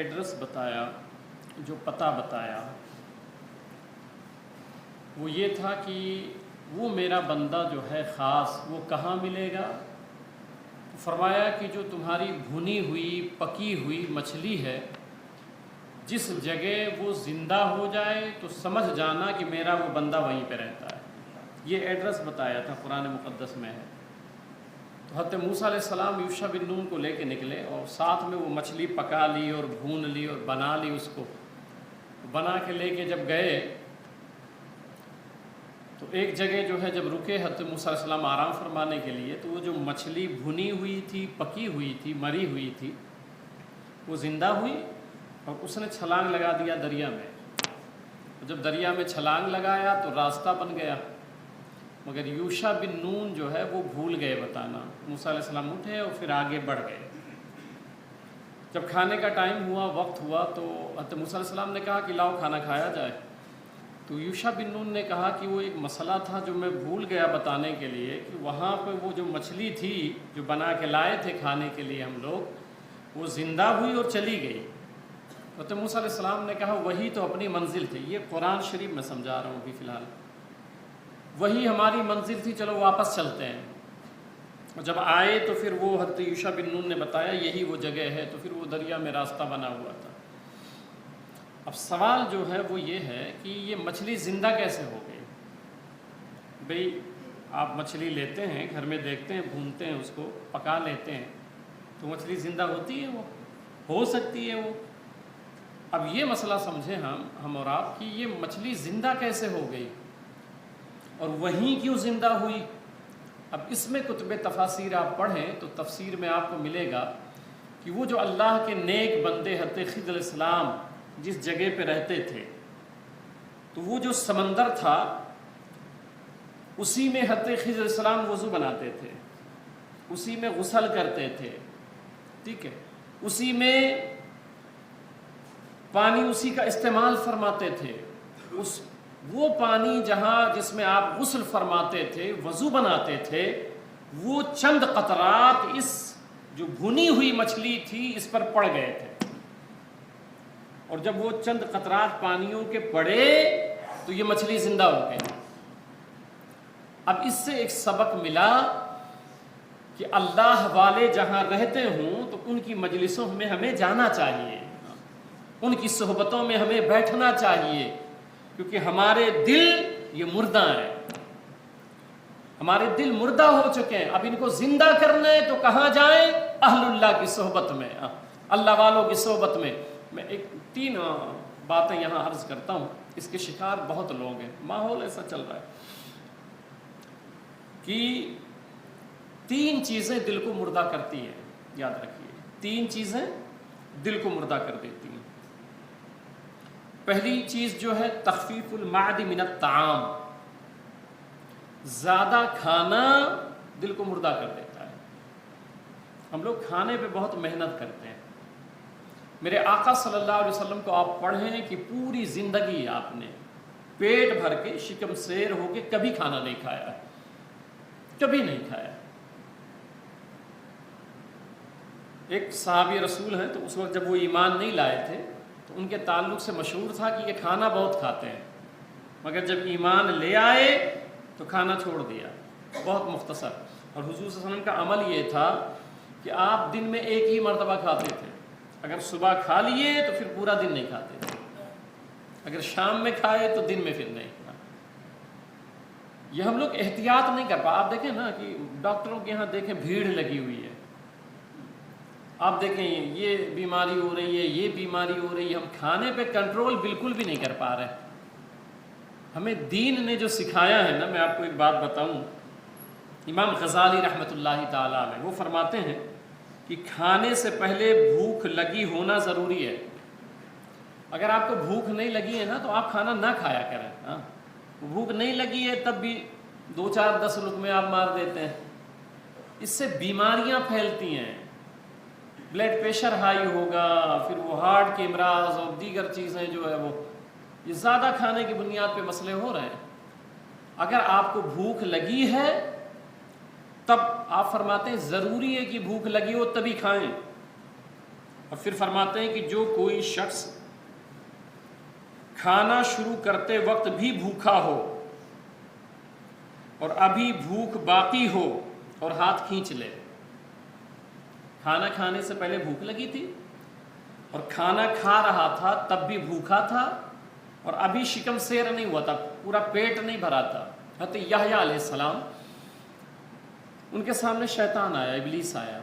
Address بتایا، جو پتہ بتایا، وہ یہ تھا کہ وہ میرا بندہ جو ہے خاص وہ کہاں ملے گا؟ فرمایا کہ جو تمہاری بھنی ہوئی پکی ہوئی مچھلی ہے، جس جگہ وہ زندہ ہو جائے تو سمجھ جانا کہ میرا وہ بندہ وہیں پہ رہتا ہے۔ یہ ایڈریس بتایا تھا، قرآن مقدس میں ہے۔ تو حضرت موسیٰ علیہ السلام یوشع بن نون کو لے کے نکلے اور ساتھ میں وہ مچھلی پکا لی اور بھون لی اور بنا لی، اس کو بنا کے لے کے جب گئے تو ایک جگہ جو ہے جب رکے حضرت موسیٰ علیہ السلام آرام فرمانے کے لیے، تو وہ جو مچھلی بھنی ہوئی تھی، پکی ہوئی تھی، مری ہوئی تھی، وہ زندہ ہوئی اور اس نے چھلانگ لگا دیا دریا میں۔ جب دریا میں چھلانگ لگایا تو راستہ بن گیا، مگر یوشع بن نون جو ہے وہ بھول گئے بتانا۔ موسیٰ علیہ السلام اٹھے اور پھر آگے بڑھ گئے۔ جب کھانے کا ٹائم ہوا، وقت ہوا، تو حضرت موسیٰ علیہ السلام نے کہا کہ لاؤ کھانا کھایا جائے۔ تو یوشع بن نون نے کہا کہ وہ ایک مسئلہ تھا جو میں بھول گیا بتانے کے لیے، کہ وہاں پہ وہ جو مچھلی تھی جو بنا کے لائے تھے کھانے کے لیے ہم لوگ، وہ زندہ ہوئی اور چلی گئی۔ حضرت موسیٰ علیہ السلام نے کہا وہی تو اپنی منزل تھی۔ یہ قرآن شریف میں سمجھا رہا ہوں ابھی فی الحال، وہی ہماری منزل تھی، چلو واپس چلتے ہیں۔ اور جب آئے تو پھر وہ حضرت یوشع بن نون نے بتایا یہی وہ جگہ ہے، تو پھر وہ دریا میں راستہ بنا ہوا تھا۔ اب سوال جو ہے وہ یہ ہے کہ یہ مچھلی زندہ کیسے ہو گئی؟ بھئی آپ مچھلی لیتے ہیں، گھر میں دیکھتے ہیں، بھونتے ہیں، اس کو پکا لیتے ہیں، تو مچھلی زندہ ہوتی ہے؟ وہ ہو سکتی ہے وہ۔ اب یہ مسئلہ سمجھیں ہم اور آپ کہ یہ مچھلی زندہ کیسے ہو گئی اور وہیں کیوں زندہ ہوئی؟ اب اس میں کتب تفاسیر آپ پڑھیں تو تفسیر میں آپ کو ملے گا کہ وہ جو اللہ کے نیک بندے حضرت خضر علیہ السلام جس جگہ پہ رہتے تھے، تو وہ جو سمندر تھا اسی میں حضرت خضر علیہ السلام وضو بناتے تھے، اسی میں غسل کرتے تھے، ٹھیک ہے، اسی میں پانی اسی کا استعمال فرماتے تھے۔ وہ پانی جس میں آپ غسل فرماتے تھے، وضو بناتے تھے، وہ چند قطرات اس جو بھنی ہوئی مچھلی تھی اس پر پڑ گئے تھے، اور جب وہ چند قطرات پانیوں کے پڑے تو یہ مچھلی زندہ ہو گئی۔ اب اس سے ایک سبق ملا کہ اللہ والے جہاں رہتے ہوں تو ان کی مجلسوں میں ہمیں جانا چاہیے، ان کی صحبتوں میں ہمیں بیٹھنا چاہیے، کیونکہ ہمارے دل یہ مردہ ہیں، ہمارے دل مردہ ہو چکے ہیں۔ اب ان کو زندہ کرنا ہے تو کہاں جائیں؟ اہل اللہ کی صحبت میں، اللہ والوں کی صحبت میں۔ میں ایک 3 باتیں یہاں عرض کرتا ہوں، اس کے شکار بہت لوگ ہیں، ماحول ایسا چل رہا ہے کہ 3 چیزیں دل کو مردہ کرتی ہیں، یاد رکھیے 3 چیزیں دل کو مردہ کر دیتی ہیں۔ پہلی چیز جو ہے تخفیف المعد من الطعام، زیادہ کھانا دل کو مردہ کر دیتا ہے۔ ہم لوگ کھانے پہ بہت محنت کرتے ہیں۔ میرے آقا صلی اللہ علیہ وسلم کو آپ پڑھیں کہ پوری زندگی آپ نے پیٹ بھر کے شکم سیر ہو کے کبھی کھانا نہیں کھایا، کبھی نہیں کھایا۔ ایک صحابی رسول ہیں، تو اس وقت جب وہ ایمان نہیں لائے تھے تو ان کے تعلق سے مشہور تھا کہ یہ کھانا بہت کھاتے ہیں، مگر جب ایمان لے آئے تو کھانا چھوڑ دیا، بہت مختصر۔ اور حضور صلی اللہ علیہ وسلم کا عمل یہ تھا کہ آپ دن میں ایک ہی مرتبہ کھاتے تھے، اگر صبح کھا لیے تو پھر پورا دن نہیں کھاتے تھے، اگر شام میں کھائے تو دن میں پھر نہیں۔ یہ ہم لوگ احتیاط نہیں کر پا۔ آپ دیکھیں نا کہ ڈاکٹروں کے یہاں دیکھیں بھیڑ لگی ہوئی ہے، آپ دیکھیں یہ بیماری ہو رہی ہے، یہ بیماری ہو رہی ہے، ہم کھانے پہ کنٹرول بالکل بھی نہیں کر پا رہے۔ ہمیں دین نے جو سکھایا ہے نا، میں آپ کو ایک بات بتاؤں، امام غزالی رحمۃ اللہ تعالی علیہ وہ فرماتے ہیں کہ کھانے سے پہلے بھوک لگی ہونا ضروری ہے۔ اگر آپ کو بھوک نہیں لگی ہے نا تو آپ کھانا نہ کھایا کریں۔ بھوک نہیں لگی ہے تب بھی 2-4-10 لقمے آپ مار دیتے ہیں، اس سے بیماریاں پھیلتی ہیں، بلڈ پریشر ہائی ہوگا، پھر وہ ہارٹ کے امراض اور دیگر چیزیں جو ہے وہ یہ زیادہ کھانے کی بنیاد پہ مسئلے ہو رہے ہیں۔ اگر آپ کو بھوک لگی ہے تب آپ فرماتے ہیں ضروری ہے کہ بھوک لگی ہو تبھی کھائیں، اور پھر فرماتے ہیں کہ جو کوئی شخص کھانا شروع کرتے وقت بھی بھوکا ہو اور ابھی بھوک باقی ہو اور ہاتھ کھینچ لے، کھانا کھانے سے پہلے بھوک لگی تھی اور کھانا کھا رہا تھا تب بھی بھوکا تھا اور ابھی شکم سیر نہیں ہوا تھا، پورا پیٹ نہیں بھرا تھا، حضرت یحییٰ علیہ السلام ان کے سامنے شیطان آیا، ابلیس آیا۔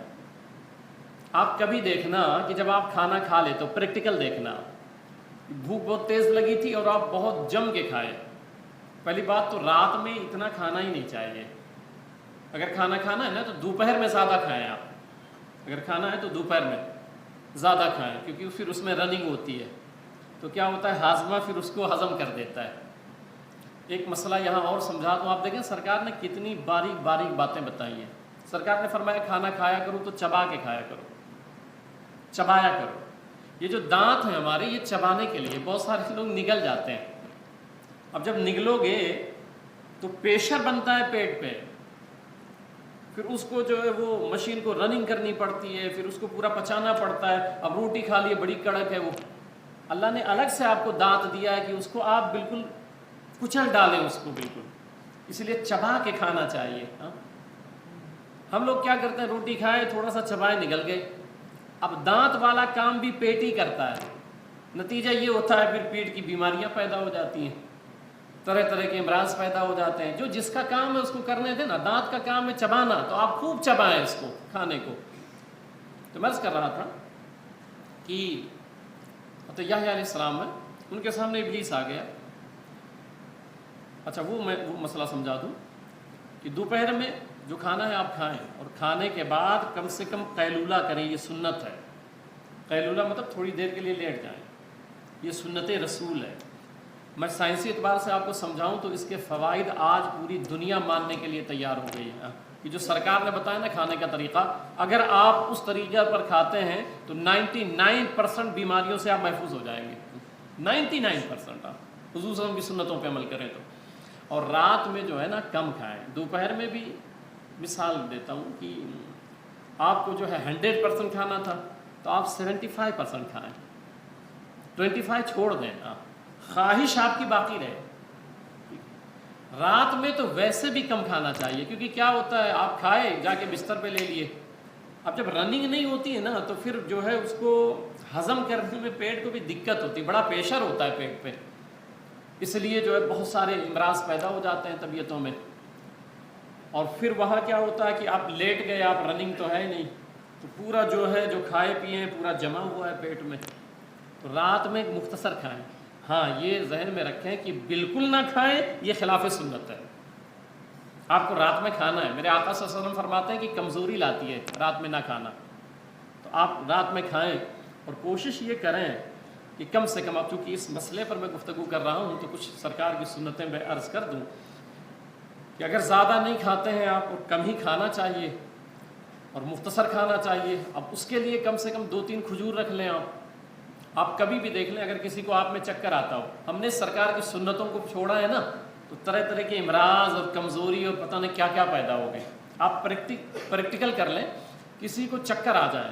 آپ کبھی دیکھنا کہ جب آپ کھانا کھا لے تو پریکٹیکل دیکھنا، بھوک بہت تیز لگی تھی اور آپ بہت جم کے کھائے، پہلی بات تو رات میں اتنا کھانا ہی نہیں چاہیے، اگر کھانا کھانا ہے نا تو دوپہر میں زیادہ کھائیں آپ، اگر کھانا ہے تو دوپہر میں زیادہ کھائیں، کیونکہ پھر اس میں رننگ ہوتی ہے تو کیا ہوتا ہے ہاضمہ پھر اس کو ہضم کر دیتا ہے۔ ایک مسئلہ یہاں اور سمجھا دوں، آپ دیکھیں سرکار نے کتنی باریک باریک باتیں بتائی ہیں۔ سرکار نے فرمایا کھانا کھایا کرو تو چبا کے کھایا کرو، چبایا کرو۔ یہ جو دانت ہیں ہمارے یہ چبانے کے لیے، بہت سارے لوگ نگل جاتے ہیں، اب جب نگلو گے تو پریشر بنتا ہے پیٹ پہ، پھر اس کو جو ہے وہ مشین کو رننگ کرنی پڑتی ہے، پھر اس کو پورا پچانا پڑتا ہے۔ اب روٹی کھا لیے بڑی کڑک ہے، وہ اللہ نے الگ سے آپ کو دانت دیا ہے کہ اس کو آپ بالکل کچل ڈالیں اس کو بالکل، اس لیے چبا کے کھانا چاہیے۔ ہم لوگ کیا کرتے ہیں، روٹی کھائے تھوڑا سا چبائے نگل گئے، اب دانت والا کام بھی پیٹ ہی کرتا ہے، نتیجہ یہ ہوتا ہے پھر پیٹ کی بیماریاں پیدا ہو جاتی ہیں، طرح طرح کے امراض پیدا ہو جاتے ہیں۔ جو جس کا کام ہے اس کو کرنے دیں نا، دانت کا کام ہے چبانا، تو آپ خوب چبائیں اس کو کھانے کو۔ تو میں عرض کر رہا تھا کہ تو یحییٰ علیہ السلام ہے، ان کے سامنے ابلیس آ گیا۔ اچھا وہ مسئلہ سمجھا دوں کہ دوپہر میں جو کھانا ہے آپ کھائیں، اور کھانے کے بعد کم سے کم قیلولہ کریں، یہ سنت ہے۔ قیلولہ مطلب تھوڑی دیر کے لیے لیٹ جائیں، یہ سنت رسول ہے۔ میں سائنسی اعتبار سے آپ کو سمجھاؤں تو اس کے فوائد آج پوری دنیا ماننے کے لیے تیار ہو گئی ہے کہ جو سرکار نے بتایا نا کھانے کا طریقہ، اگر آپ اس طریقے پر کھاتے ہیں تو 99% بیماریوں سے آپ محفوظ ہو جائیں گے، 99%۔ آپ حضور صلی اللہ علیہ وسلم کی سنتوں پہ عمل کریں تو، اور رات میں جو ہے نا کم کھائیں۔ دوپہر میں بھی مثال دیتا ہوں کہ آپ کو جو ہے 100% کھانا تھا تو آپ 75% کھائیں، 25 چھوڑ دیں، خواہش آپ کی باقی رہے۔ رات میں تو ویسے بھی کم کھانا چاہیے، کیونکہ کیا ہوتا ہے آپ کھائے جا کے بستر پہ لے لیے، اب جب رننگ نہیں ہوتی ہے نا تو پھر جو ہے اس کو ہضم کرنے میں پیٹ کو بھی دقت ہوتی ہے، بڑا پریشر ہوتا ہے پیٹ پہ، اس لیے جو ہے بہت سارے امراض پیدا ہو جاتے ہیں طبیعتوں میں۔ اور پھر وہاں کیا ہوتا ہے کہ آپ لیٹ گئے، آپ رننگ تو ہے نہیں، تو پورا جو ہے جو کھائے پیے پورا جمع ہوا ہے پیٹ میں، تو رات میں مختصر کھائیں۔ ہاں یہ ذہن میں رکھیں کہ بالکل نہ کھائیں، یہ خلاف سنت ہے، آپ کو رات میں کھانا ہے۔ میرے آقا صلی اللہ علیہ وسلم فرماتے ہیں کہ کمزوری لاتی ہے رات میں نہ کھانا، تو آپ رات میں کھائیں، اور کوشش یہ کریں کہ کم سے کم، اب چونکہ اس مسئلے پر میں گفتگو کر رہا ہوں تو کچھ سرکار کی سنتیں میں عرض کر دوں کہ اگر زیادہ نہیں کھاتے ہیں آپ کو کم ہی کھانا چاہیے اور مختصر کھانا چاہیے۔ اب اس کے لیے کم سے کم 2-3 کھجور رکھ لیں آپ کبھی بھی دیکھ لیں اگر کسی کو آپ میں چکر آتا ہو، ہم نے سرکار کی سنتوں کو چھوڑا ہے نا تو طرح طرح کے امراض اور کمزوری اور پتہ نہیں کیا کیا پیدا ہو گئے۔ آپ پریکٹیکل کر لیں، کسی کو چکر آ جائے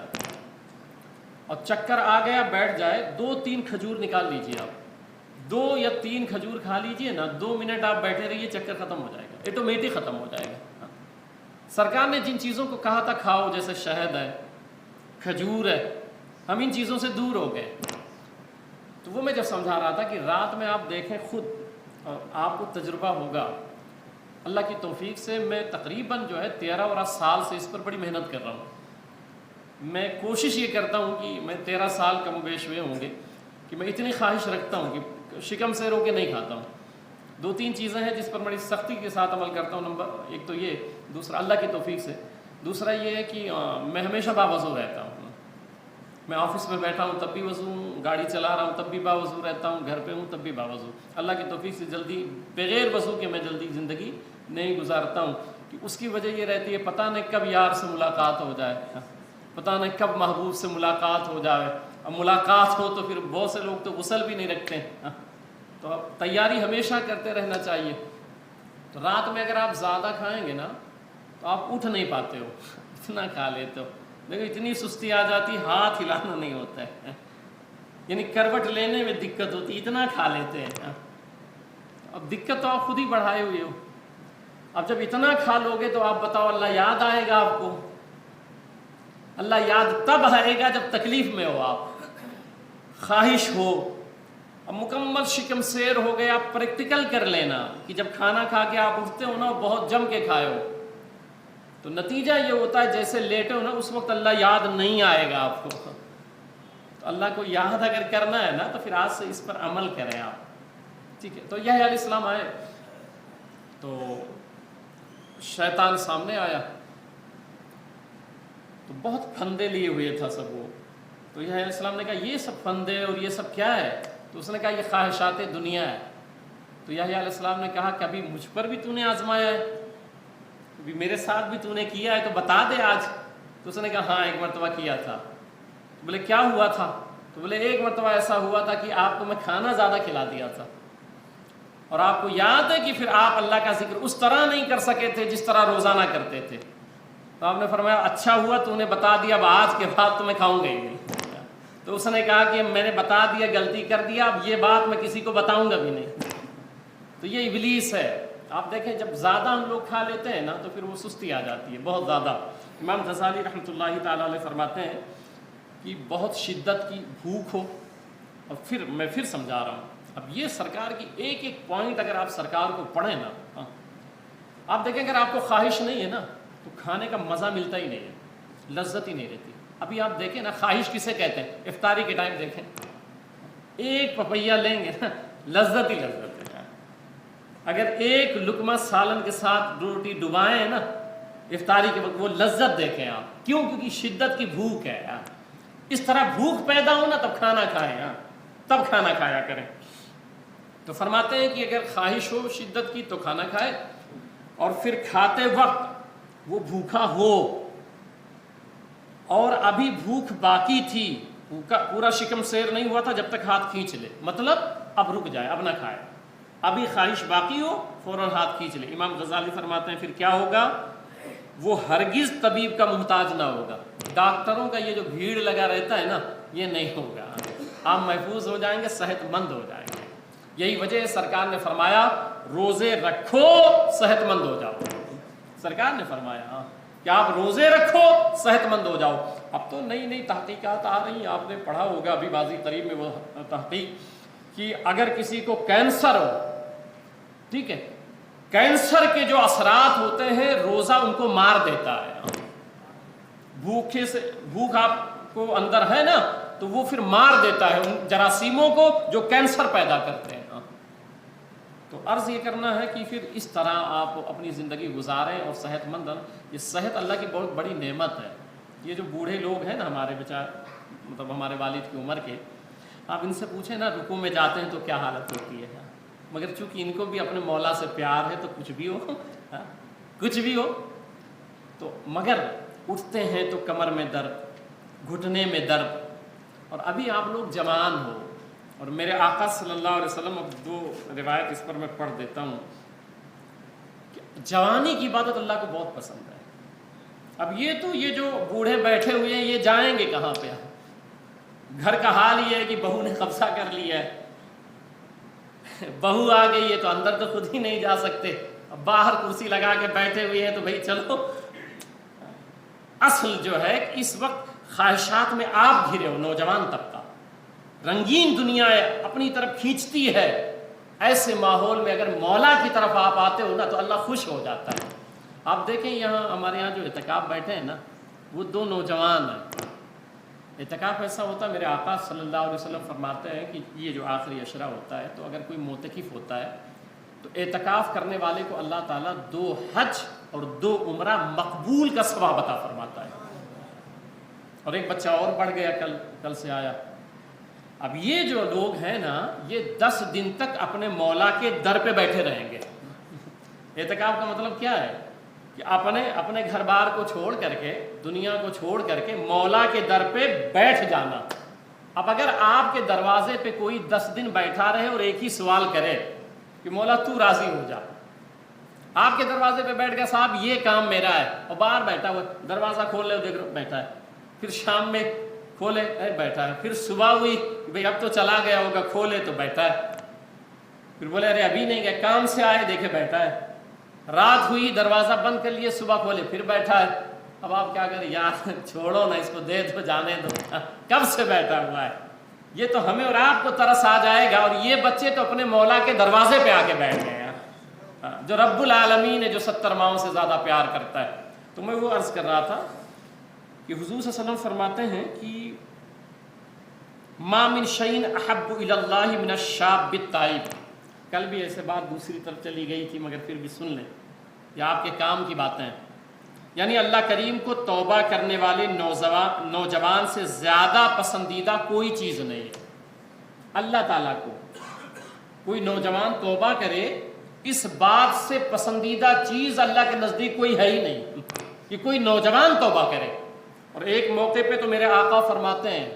اور چکر آ گیا بیٹھ جائے، 2-3 کھجور نکال لیجیے، آپ 2 یا 3 کھجور کھا لیجیے نا، 2 منٹ آپ بیٹھے رہیے، چکر ختم ہو جائے گا، آٹومیٹک ختم ہو جائے گا۔ سرکار نے جن چیزوں کو کہا تھا کھاؤ، جیسے شہد ہے، کھجور ہے، ہم ان چیزوں سے دور ہو گئے۔ تو وہ میں جب سمجھا رہا تھا کہ رات میں آپ دیکھیں خود، اور آپ کو تجربہ ہوگا، اللہ کی توفیق سے میں تقریباً جو ہے 13 سال سے اس پر بڑی محنت کر رہا ہوں۔ میں کوشش یہ کرتا ہوں کہ میں 13 سال کم و بیش ہوئے ہوں گے کہ میں اتنی خواہش رکھتا ہوں کہ شکم سے رو کے نہیں کھاتا ہوں۔ 2-3 چیزیں ہیں جس پر بڑی سختی کے ساتھ عمل کرتا ہوں۔ نمبر 1 تو یہ، دوسرا اللہ کی توفیق سے، دوسرا یہ ہے کہ میں ہمیشہ باوضو رہتا ہوں۔ میں آفس میں بیٹھا ہوں تب بھی وضو ہوں، گاڑی چلا رہا ہوں تب بھی باوضو رہتا ہوں، گھر پہ ہوں تب بھی باوضو۔ اللہ کی توفیق سے جلدی بغیر وضو کے میں جلدی زندگی نہیں گزارتا ہوں، کہ اس کی وجہ یہ رہتی ہے پتہ نہیں کب یار سے ملاقات ہو جائے، پتہ نہیں کب محبوب سے ملاقات ہو جائے، اب ملاقات ہو تو پھر بہت سے لوگ تو غسل بھی نہیں رکھتے ہیں، تو اب تیاری ہمیشہ کرتے رہنا چاہیے۔ تو رات میں اگر آپ زیادہ کھائیں گے نا تو آپ اٹھ نہیں پاتے ہو، اتنا کھا لیتے ہو، دیکھو اتنی سستی آ جاتی ہاتھ ہلانا نہیں ہوتا ہے، یعنی کروٹ لینے میں دقت ہوتی، اتنا کھا لیتے ہیں۔ اب دقت تو آپ خود ہی بڑھائے ہوئے ہو، اب جب اتنا کھا لو گے تو آپ بتاؤ اللہ یاد آئے گا آپ کو؟ اللہ یاد تب آئے گا جب تکلیف میں ہو، آپ خواہش ہو، اب مکمل شکم سیر ہو گئے، آپ پریکٹیکل کر لینا کہ جب کھانا کھا کے آپ اٹھتے ہو نا بہت جم کے کھائے ہو تو نتیجہ یہ ہوتا ہے جیسے لیٹے ہو نا اس وقت اللہ یاد نہیں آئے گا آپ کو۔ تو اللہ کو یاد اگر کرنا ہے نا تو پھر آج سے اس پر عمل کریں آپ، ٹھیک ہے؟ تو یحییٰ علیہ السلام آئے تو شیطان سامنے آیا تو بہت پھندے لیے ہوئے تھا سب وہ، تو یحییٰ علیہ السلام نے کہا یہ سب پھندے اور یہ سب کیا ہے؟ تو اس نے کہا یہ خواہشات دنیا ہے۔ تو یحییٰ علیہ السلام نے کہا کبھی مجھ پر بھی تو نے آزمایا ہے، کبھی میرے ساتھ بھی تو نے کیا ہے تو بتا دے آج۔ تو اس نے کہا ہاں ایک مرتبہ کیا تھا۔ بولے کیا ہوا تھا؟ تو بولے ایک مرتبہ ایسا ہوا تھا کہ آپ کو میں کھانا زیادہ کھلا دیا تھا اور آپ کو یاد ہے کہ پھر آپ اللہ کا ذکر اس طرح نہیں کر سکے تھے جس طرح روزانہ کرتے تھے۔ تو آپ نے فرمایا اچھا ہوا تو نے بتا دیا، اب آج کے بعد تو میں کھاؤں گا ہی نہیں۔ تو اس نے کہا کہ میں نے بتا دیا، غلطی کر دیا، اب یہ بات میں کسی کو بتاؤں گا بھی نہیں۔ تو یہ ابلیس ہے۔ آپ دیکھیں جب زیادہ ہم لوگ کھا لیتے ہیں نا تو پھر وہ سستی آ جاتی ہے بہت زیادہ۔ امام غزالی رحمۃ اللہ تعالیٰ علیہ فرماتے ہیں کہ بہت شدت کی بھوک ہو، اور پھر میں پھر سمجھا رہا ہوں، اب یہ سرکار کی ایک ایک پوائنٹ اگر آپ سرکار کو پڑھیں نا، آپ دیکھیں اگر آپ کو خواہش نہیں ہے نا تو کھانے کا مزہ ملتا ہی نہیں ہے، لذت ہی نہیں رہتی۔ ابھی آپ دیکھیں نا خواہش کسے کہتے ہیں؟ افطاری کے ٹائم دیکھیں ایک پپیہ لیں گے نا لذت ہی لذت ہے۔ اگر ایک لقمہ سالن کے ساتھ روٹی ڈبائیں نا افطاری کے وقت وہ لذت دیکھیں آپ، کیوں؟ کیونکہ شدت کی بھوک ہے یار۔ اس طرح بھوک پیدا ہو نا تب کھانا کھائیں، تب کھانا کھایا کریں۔ تو فرماتے ہیں کہ اگر خواہش ہو شدت کی تو کھانا کھائے، اور پھر کھاتے وقت وہ بھوکا ہو اور ابھی بھوک باقی تھی، پورا شکم سیر نہیں ہوا تھا جب تک ہاتھ کھینچ لے، مطلب اب رک جائے، اب نہ کھائے، ابھی خواہش باقی ہو فوراً ہاتھ کھینچ لے۔ امام غزالی فرماتے ہیں پھر کیا ہوگا؟ وہ ہرگز طبیب کا محتاج نہ ہوگا، ڈاکٹروں کا یہ جو بھیڑ لگا رہتا ہے نا یہ نہیں ہوگا، آپ محفوظ ہو جائیں گے، صحت مند ہو جائیں گے۔ یہی وجہ ہے سرکار نے فرمایا روزے رکھو صحت مند ہو جاؤ، سرکار نے فرمایا کہ آپ روزے رکھو صحت مند ہو جاؤ۔ اب تو نئی نئی تحقیقات آ رہی ہیں، آپ نے پڑھا ہوگا ابھی بازی قریب میں وہ تحقیق کہ اگر کسی کو کینسر ہو، ٹھیک ہے، کینسر کے جو اثرات ہوتے ہیں روزہ ان کو مار دیتا ہے۔ بھوکے سے بھوک آپ کو اندر ہے نا تو وہ پھر مار دیتا ہے ان جراثیموں کو جو کینسر پیدا کرتے ہیں۔ تو عرض یہ کرنا ہے کہ پھر اس طرح آپ اپنی زندگی گزاریں اور صحت مند۔ یہ صحت اللہ کی بہت بڑی نعمت ہے۔ یہ جو بوڑھے لوگ ہیں نا ہمارے مطلب ہمارے والد کی عمر کے، آپ ان سے پوچھیں نا رکوع میں جاتے ہیں تو کیا حالت ہوتی ہے، مگر چونکہ ان کو بھی اپنے مولا سے پیار ہے تو کچھ بھی ہو کچھ بھی ہو تو مگر اٹھتے ہیں تو کمر میں درد، گھٹنے میں درد۔ اور ابھی آپ لوگ جوان ہو، اور میرے آقا صلی اللہ علیہ وسلم، اب دو روایت اس پر میں پڑھ دیتا ہوں کہ جوانی کی عبادت اللہ کو بہت پسند ہے۔ اب یہ جو بوڑھے بیٹھے ہوئے ہیں یہ جائیں گے کہاں پہ؟ گھر کا حال یہ ہے کہ بہو نے قبضہ کر لیا ہے، بہو آ گئی ہے تو اندر تو خود ہی نہیں جا سکتے، اب باہر کرسی لگا کے بیٹھے ہوئے ہیں تو بھائی چلو۔ اصل جو ہے اس وقت خواہشات میں آپ گھرے ہو، نوجوان طبقہ رنگین دنیا اپنی طرف کھینچتی ہے، ایسے ماحول میں اگر مولا کی طرف آپ آتے ہو نا تو اللہ خوش ہو جاتا ہے۔ آپ دیکھیں یہاں ہمارے یہاں جو اعتکاف بیٹھے ہیں نا وہ دو نوجوان ہیں۔ اعتکاف ایسا ہوتا ہے، میرے آقا صلی اللہ علیہ وسلم فرماتے ہیں کہ یہ جو آخری عشرہ ہوتا ہے تو اگر کوئی معتکف ہوتا ہے تو اعتکاف کرنے والے کو اللہ تعالیٰ 2 حج اور 2 عمرہ مقبول کا ثواب عطا فرماتا ہے۔ اور ایک بچہ اور بڑھ گیا، کل سے آیا۔ اب یہ جو لوگ ہیں نا یہ 10 دن تک اپنے مولا کے در پہ بیٹھے رہیں گے۔ اعتکاف کا مطلب کیا ہے کہ اپنے گھر بار کو چھوڑ کر کے، دنیا کو چھوڑ کر کے مولا کے در پہ بیٹھ جانا۔ اب اگر آپ کے دروازے پہ کوئی 10 دن بیٹھا رہے اور ایک ہی سوال کرے کہ مولا تو راضی ہو جا، آپ کے دروازے پہ بیٹھ گیا صاحب یہ کام میرا ہے، اور باہر بیٹھا ہوا دروازہ کھول لے دیکھ بیٹھا ہے، پھر شام میں کھولے بیٹھا ہے، پھر صبح ہوئی بھئی اب تو چلا گیا ہوگا، کھولے تو بیٹھا ہے، پھر بولے ارے ابھی نہیں گیا، کام سے آئے دیکھے بیٹھا ہے، رات ہوئی دروازہ بند کر لیے، صبح کھولے پھر بیٹھا ہے۔ اب آپ کیا کریں یار، چھوڑو نا اس کو، دے دو، جانے دو، کب سے بیٹھا ہوا ہے۔ یہ تو ہمیں اور آپ کو ترس آ جائے گا، اور یہ بچے تو اپنے مولا کے دروازے پہ آ کے بیٹھ گئے ہیں، جو رب العالمین ہے، جو 70 ماؤں سے زیادہ پیار کرتا ہے۔ تو میں وہ عرض کر رہا تھا کہ حضور صلی اللہ علیہ وسلم فرماتے ہیں کہ ما من شیء احب الی اللہ من الشاب التائب۔ کل بھی ایسے بات دوسری طرف چلی گئی تھی، مگر پھر بھی سن لیں، یہ آپ کے کام کی باتیں ہیں۔ یعنی اللہ کریم کو توبہ کرنے والے نوجوان سے زیادہ پسندیدہ کوئی چیز نہیں ہے۔ اللہ تعالیٰ کو کوئی نوجوان توبہ کرے، اس بات سے پسندیدہ چیز اللہ کے نزدیک کوئی ہے ہی نہیں کہ کوئی نوجوان توبہ کرے۔ اور ایک موقع پہ تو میرے آقا فرماتے ہیں،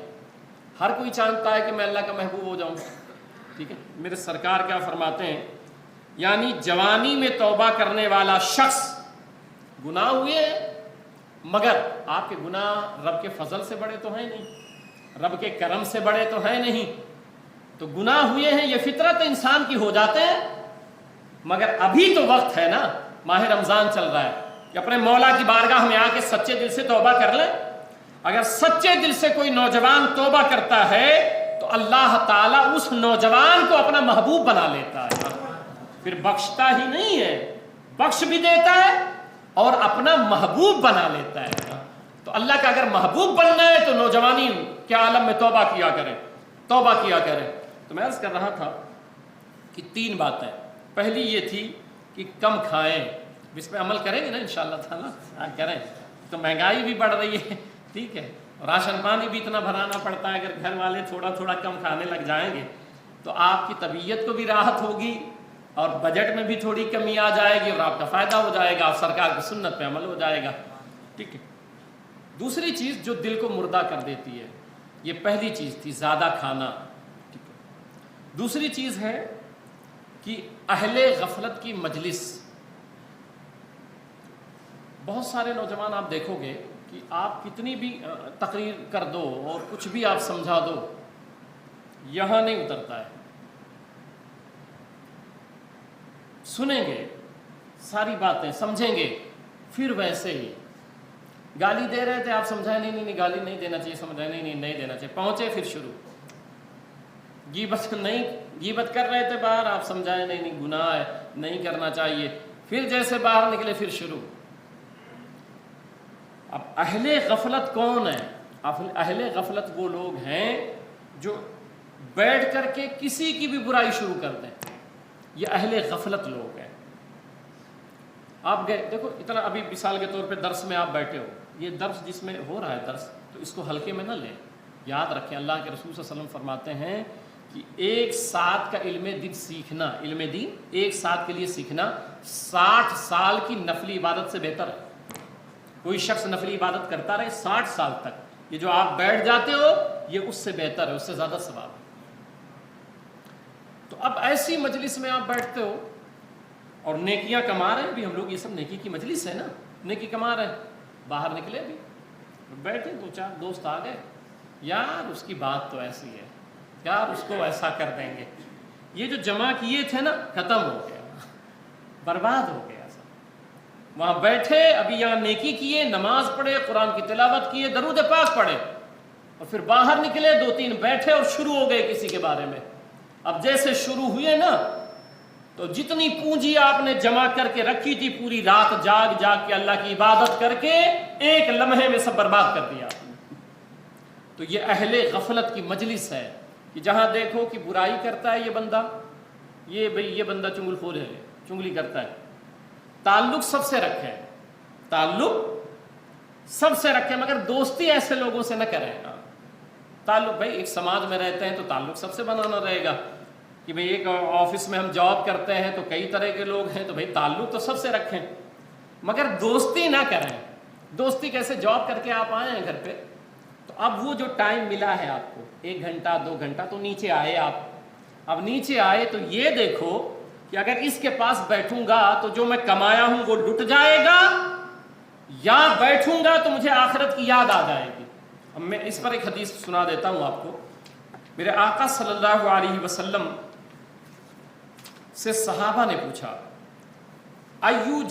ہر کوئی چاہتا ہے کہ میں اللہ کا محبوب ہو جاؤں، ٹھیک ہے، میرے سرکار کیا فرماتے ہیں، یعنی جوانی میں توبہ کرنے والا شخص، گناہ ہوئے ہیں مگر آپ کے گناہ رب کے فضل سے بڑے تو ہیں نہیں، رب کے کرم سے بڑے تو ہیں نہیں، تو گناہ ہوئے ہیں، یہ فطرت انسان کی ہو جاتے ہیں، مگر ابھی تو وقت ہے نا، ماہ رمضان چل رہا ہے، کہ اپنے مولا کی بارگاہ میں آ کے سچے دل سے توبہ کر لیں۔ اگر سچے دل سے کوئی نوجوان توبہ کرتا ہے تو اللہ تعالیٰ اس نوجوان کو اپنا محبوب بنا لیتا ہے، پھر بخشتا ہی نہیں ہے، بخش بھی دیتا ہے اور اپنا محبوب بنا لیتا ہے۔ تو اللہ کا اگر محبوب بننا ہے تو نوجوانی کے عالم میں توبہ کیا کرے، توبہ کیا کرے۔ تو میں عرض کر رہا تھا کہ 3 باتیں، پہلی یہ تھی کہ کم کھائیں، اس پہ عمل کریں گے نا انشاءاللہ تعالیٰ، کریں تو مہنگائی بھی بڑھ رہی ہے، ٹھیک ہے، راشن پانی بھی اتنا بھرانا پڑتا ہے، اگر گھر والے تھوڑا تھوڑا کم کھانے لگ جائیں گے تو آپ کی طبیعت کو بھی راحت ہوگی اور بجٹ میں بھی تھوڑی کمی آ جائے گی اور آپ کا فائدہ ہو جائے گا اور سرکار کی سنت پہ عمل ہو جائے گا، ٹھیک ہے۔ دوسری چیز جو دل کو مردہ کر دیتی ہے، یہ پہلی چیز تھی زیادہ کھانا، ٹھیک ہے۔ دوسری چیز ہے کہ اہل غفلت کی مجلس، بہت سارے نوجوان آپ دیکھو گے کہ آپ کتنی بھی تقریر کر دو اور کچھ بھی آپ سمجھا دو، یہاں نہیں اترتا ہے، سنیں گے ساری باتیں، سمجھیں گے، پھر ویسے ہی گالی دے رہے تھے، آپ سمجھائیں نہیں گالی نہیں دینا چاہیے، سمجھائیں نہیں دینا چاہیے، پہنچے پھر شروع، غیبت کر رہے تھے باہر، آپ سمجھائیں نہیں گناہ ہے، نہیں کرنا چاہیے، پھر جیسے باہر نکلے پھر شروع۔ اب اہل غفلت کون ہے؟ اہل غفلت وہ لوگ ہیں جو بیٹھ کر کے کسی کی بھی برائی شروع کر دیں، یہ اہل غفلت لوگ ہیں۔ آپ گئے دیکھو اتنا، ابھی مثال کے طور پہ درس میں آپ بیٹھے ہو، یہ درس جس میں ہو رہا ہے درس، تو اس کو ہلکے میں نہ لیں، یاد رکھیں اللہ کے رسول صلی اللہ علیہ وسلم فرماتے ہیں کہ 1 ساتھ کا علم دین سیکھنا، علم دین 1 ساتھ کے لیے سیکھنا 60 سال کی نفلی عبادت سے بہتر ہے۔ کوئی شخص نفلی عبادت کرتا رہے 60 سال تک، یہ جو آپ بیٹھ جاتے ہو یہ اس سے بہتر ہے، اس سے زیادہ ثواب ہے۔ تو اب ایسی مجلس میں آپ بیٹھتے ہو اور نیکیاں کما رہے ہیں، بھی ہم لوگ یہ سب نیکی کی مجلس ہے نا، نیکی کما رہے ہیں، باہر نکلے بھی بیٹھے 2-4 دوست آ گئے، یار اس کی بات تو ایسی ہے، یار اس کو ایسا کر دیں گے، یہ جو جمع کیے تھے نا ختم ہو گیا، برباد ہو گیا سب۔ وہاں بیٹھے، ابھی یہاں نیکی کیے، نماز پڑھے، قرآن کی تلاوت کیے، درود پاک پڑھے، اور پھر باہر نکلے 2-3 بیٹھے اور شروع ہو گئے کسی کے بارے میں۔ اب جیسے شروع ہوئے نا تو جتنی پونجی آپ نے جمع کر کے رکھی تھی، پوری رات جاگ کے اللہ کی عبادت کر کے ایک لمحے میں سب برباد کر دیا آپ نے۔ تو یہ اہل غفلت کی مجلس ہے کہ جہاں دیکھو کہ برائی کرتا ہے یہ بندہ، یہ بندہ چنگل خور ہے، چنگلی کرتا ہے، تعلق سب سے رکھے، تعلق سب سے رکھے، مگر دوستی ایسے لوگوں سے نہ کریں۔ تعلق بھائی ایک سماج میں رہتے ہیں تو تعلق سب سے بنانا رہے گا، کہ بھئی ایک آفس میں ہم جاب کرتے ہیں تو کئی طرح کے لوگ ہیں، تو بھئی تعلق تو سب سے رکھیں، مگر دوستی نہ کریں۔ دوستی کیسے؟ جاب کر کے آپ آئے ہیں گھر پہ، تو اب وہ جو ٹائم ملا ہے آپ کو 1 گھنٹہ 2 گھنٹہ، تو نیچے آئے آپ، اب نیچے آئے تو یہ دیکھو کہ اگر اس کے پاس بیٹھوں گا تو جو میں کمایا ہوں وہ لٹ جائے گا، یا بیٹھوں گا تو مجھے آخرت کی یاد آ جائے گی۔ اب میں اس پر ایک حدیث سنا دیتا ہوں آپ کو. میرے آقا صلی اللہ علیہ وسلم سے صحابہ نے پوچھا ایو